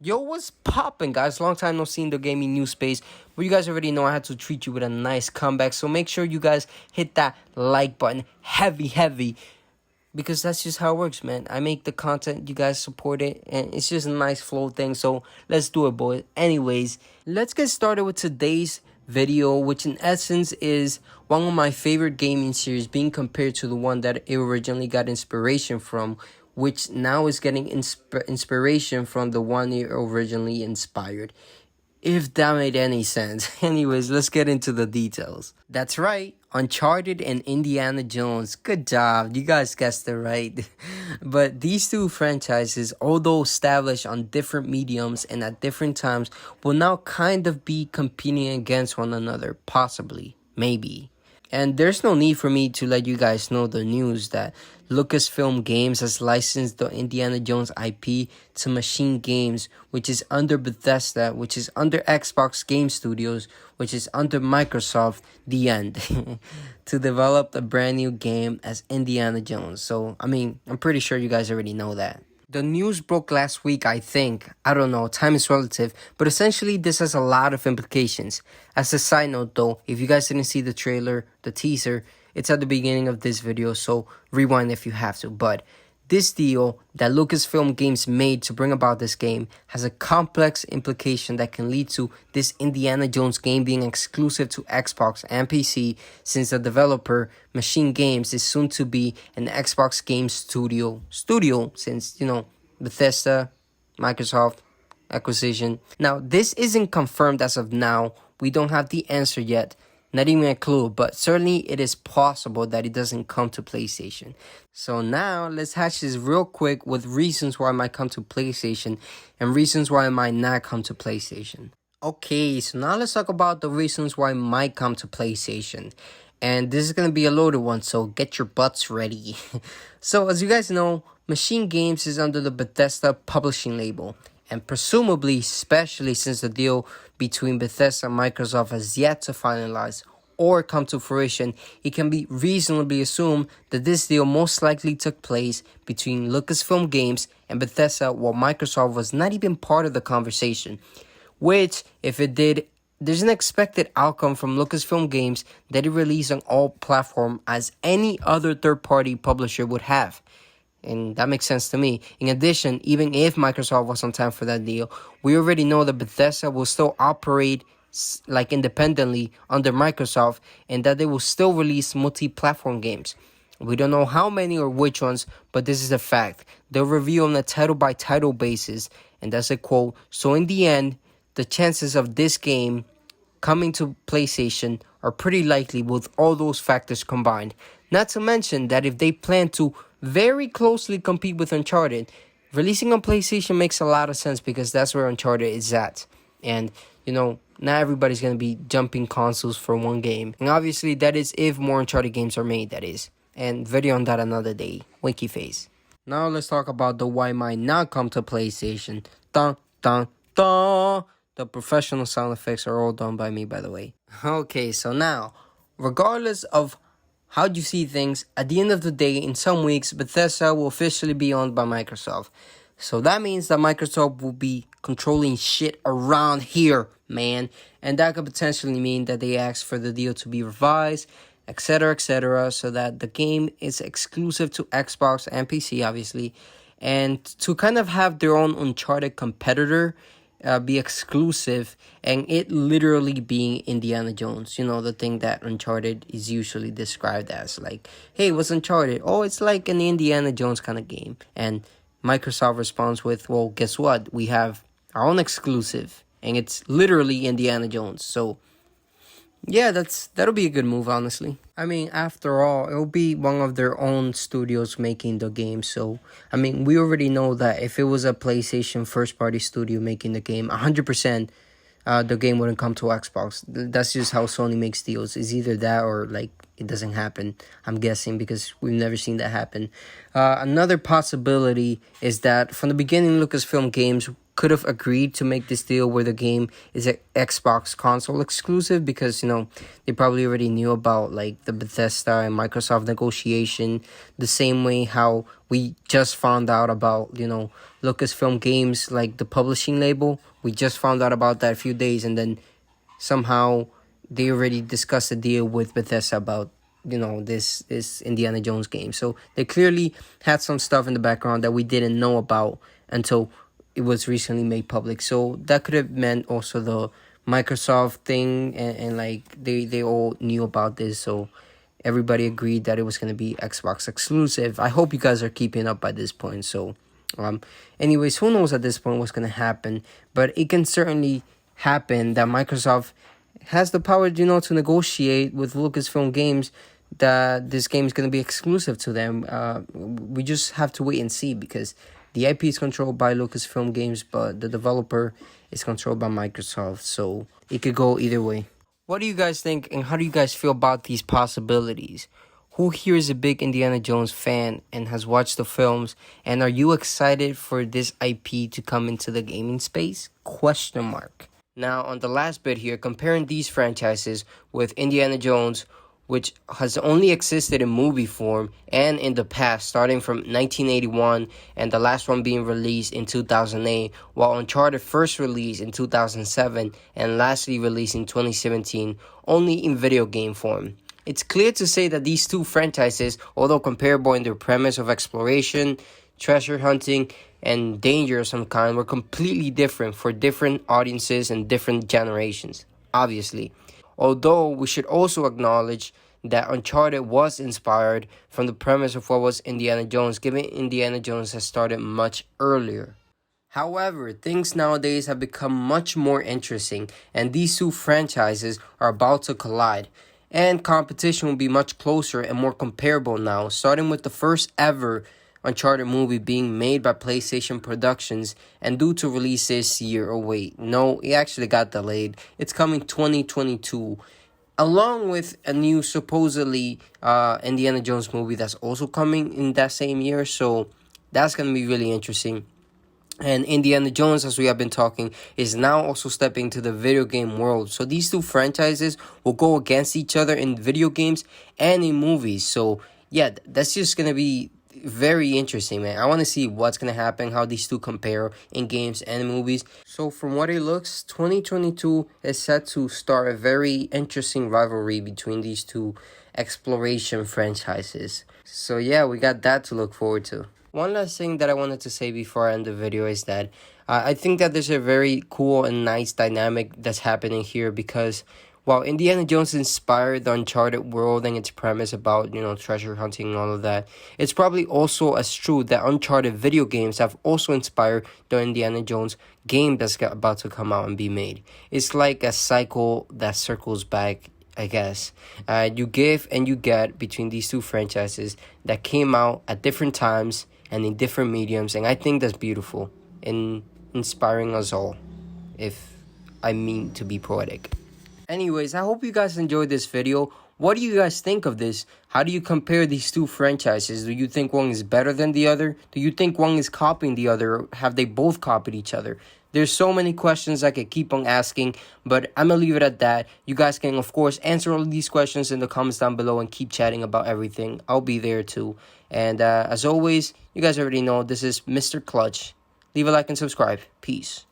Yo, what's poppin', guys? Long time no see in the gaming news space. But you guys already know I had to treat you with a nice comeback. So make sure you guys hit that like button heavy. Because that's just how it works, man. I make the content, you guys support it. And it's just a nice flow thing. So let's do it, boys. Anyways, let's get started with today's video, which in essence is one of my favorite gaming series being compared to the one that it originally got inspiration from, which now is getting inspiration from the one it originally inspired. If that made any sense. Anyways, let's get into the details. That's right, Uncharted and Indiana Jones. Good job, you guys guessed it right. But these two franchises, although established on different mediums and at different times, will now kind of be competing against one another, possibly, maybe. And there's no need for me to let you guys know the news that Lucasfilm Games has licensed the Indiana Jones IP to Machine Games, which is under Bethesda, which is under Xbox Game Studios, which is under Microsoft, the end, to develop a brand new game as Indiana Jones. So, I'm pretty sure you guys already know that. The news broke last week, I think. I don't know, time is relative, but essentially this has a lot of implications. As a side note though, if you guys didn't see the trailer, the teaser, it's at the beginning of this video, so rewind if you have to. But this deal that Lucasfilm Games made to bring about this game has a complex implication that can lead to this Indiana Jones game being exclusive to Xbox and PC, since the developer, Machine Games, is soon to be an Xbox Game Studio, since, Bethesda, Microsoft, acquisition. Now, this isn't confirmed as of now. We don't have the answer yet. Not even a clue, but certainly it is possible that it doesn't come to PlayStation. So now, let's hatch this real quick with reasons why it might come to PlayStation and reasons why it might not come to PlayStation. Okay, so now let's talk about the reasons why it might come to PlayStation. And this is going to be a loaded one, so get your butts ready. So as you guys know, Machine Games is under the Bethesda publishing label. And presumably, especially since the deal between Bethesda and Microsoft has yet to finalize or come to fruition, it can be reasonably assumed that this deal most likely took place between Lucasfilm Games and Bethesda, while Microsoft was not even part of the conversation. Which, if it did, there's an expected outcome from Lucasfilm Games that it released on all platforms as any other third-party publisher would have. And that makes sense to me. In addition, even if Microsoft was on time for that deal, we already know that Bethesda will still operate independently under Microsoft, and that they will still release multi-platform games. We don't know how many or which ones, but this is a fact. They'll review on a title-by-title basis, and that's a quote. So in the end, the chances of this game coming to PlayStation are pretty likely with all those factors combined. Not to mention that if they plan to very closely compete with Uncharted, releasing on PlayStation makes a lot of sense because that's where Uncharted is at. And, not everybody's going to be jumping consoles for one game. And obviously, that is if more Uncharted games are made, that is. And video on that another day. Winky face. Now let's talk about the why might not come to PlayStation. Dun, dun, dun. The professional sound effects are all done by me, by the way. Okay, so now, regardless of how do you see things, at the end of the day, in some weeks, Bethesda will officially be owned by Microsoft. So that means that Microsoft will be controlling shit around here, man. And that could potentially mean that they ask for the deal to be revised, etc., so that the game is exclusive to Xbox and PC, obviously. And to kind of have their own Uncharted competitor be exclusive, and it literally being Indiana Jones, the thing that Uncharted is usually described as, like, hey, what's Uncharted? Oh, it's like an Indiana Jones kind of game. And Microsoft responds with, well, guess what? We have our own exclusive, and it's literally Indiana Jones. So yeah, that'll be a good move, honestly. After all, it'll be one of their own studios making the game. So, we already know that if it was a PlayStation first-party studio making the game, 100%, the game wouldn't come to Xbox. That's just how Sony makes deals. It's either that or, it doesn't happen, I'm guessing, because we've never seen that happen. Another possibility is that from the beginning, Lucasfilm Games could have agreed to make this deal where the game is an Xbox console exclusive, because they probably already knew about like the Bethesda and Microsoft negotiation, the same way how we just found out about Lucasfilm Games, like the publishing label. We just found out about that a few days, and then somehow they already discussed a deal with Bethesda about this Indiana Jones game. So they clearly had some stuff in the background that we didn't know about until it was recently made public. So that could have meant also the Microsoft thing, and like they all knew about this, so everybody agreed that it was going to be Xbox exclusive. I hope you guys are keeping up by this point. So anyways, who knows at this point what's going to happen, but it can certainly happen that Microsoft has the power to negotiate with Lucasfilm Games that this game is going to be exclusive to them. We just have to wait and see, because the IP is controlled by Lucasfilm Games, but the developer is controlled by Microsoft, so it could go either way. What do you guys think, and how do you guys feel about these possibilities? Who here is a big Indiana Jones fan and has watched the films, and are you excited for this IP to come into the gaming space? Question mark. Now, on the last bit here, comparing these franchises with Indiana Jones, which has only existed in movie form and in the past, starting from 1981 and the last one being released in 2008, while Uncharted first released in 2007 and lastly released in 2017, only in video game form. It's clear to say that these two franchises, although comparable in their premise of exploration, treasure hunting, and danger of some kind, were completely different for different audiences and different generations, obviously. Although we should also acknowledge that Uncharted was inspired from the premise of what was Indiana Jones, given Indiana Jones has started much earlier. However, things nowadays have become much more interesting, and these two franchises are about to collide. And competition will be much closer and more comparable now, starting with the first ever Uncharted movie being made by PlayStation Productions and due to release this year. Oh wait, no, it actually got delayed. It's coming 2022, along with a new supposedly Indiana Jones movie that's also coming in that same year. So that's gonna be really interesting. And Indiana Jones, as we have been talking, is now also stepping to the video game world. So these two franchises will go against each other in video games and in movies. So yeah, that's just gonna be very interesting, man. I want to see what's going to happen, how these two compare in games and movies. So from what it looks, 2022 is set to start a very interesting rivalry between these two exploration franchises. So yeah, we got that to look forward to. One last thing that I wanted to say before I end the video is that I think that there's a very cool and nice dynamic that's happening here, because while Indiana Jones inspired the Uncharted world and its premise about, treasure hunting and all of that, it's probably also as true that Uncharted video games have also inspired the Indiana Jones game that's about to come out and be made. It's like a cycle that circles back, I guess. You give and you get between these two franchises that came out at different times and in different mediums, and I think that's beautiful and inspiring us all, if I mean to be poetic. Anyways, I hope you guys enjoyed this video. What do you guys think of this? How do you compare these two franchises? Do you think one is better than the other? Do you think one is copying the other? Or have they both copied each other? There's so many questions I could keep on asking, but I'm going to leave it at that. You guys can, of course, answer all of these questions in the comments down below and keep chatting about everything. I'll be there too. And as always, you guys already know this is Mr. Clutch. Leave a like and subscribe. Peace.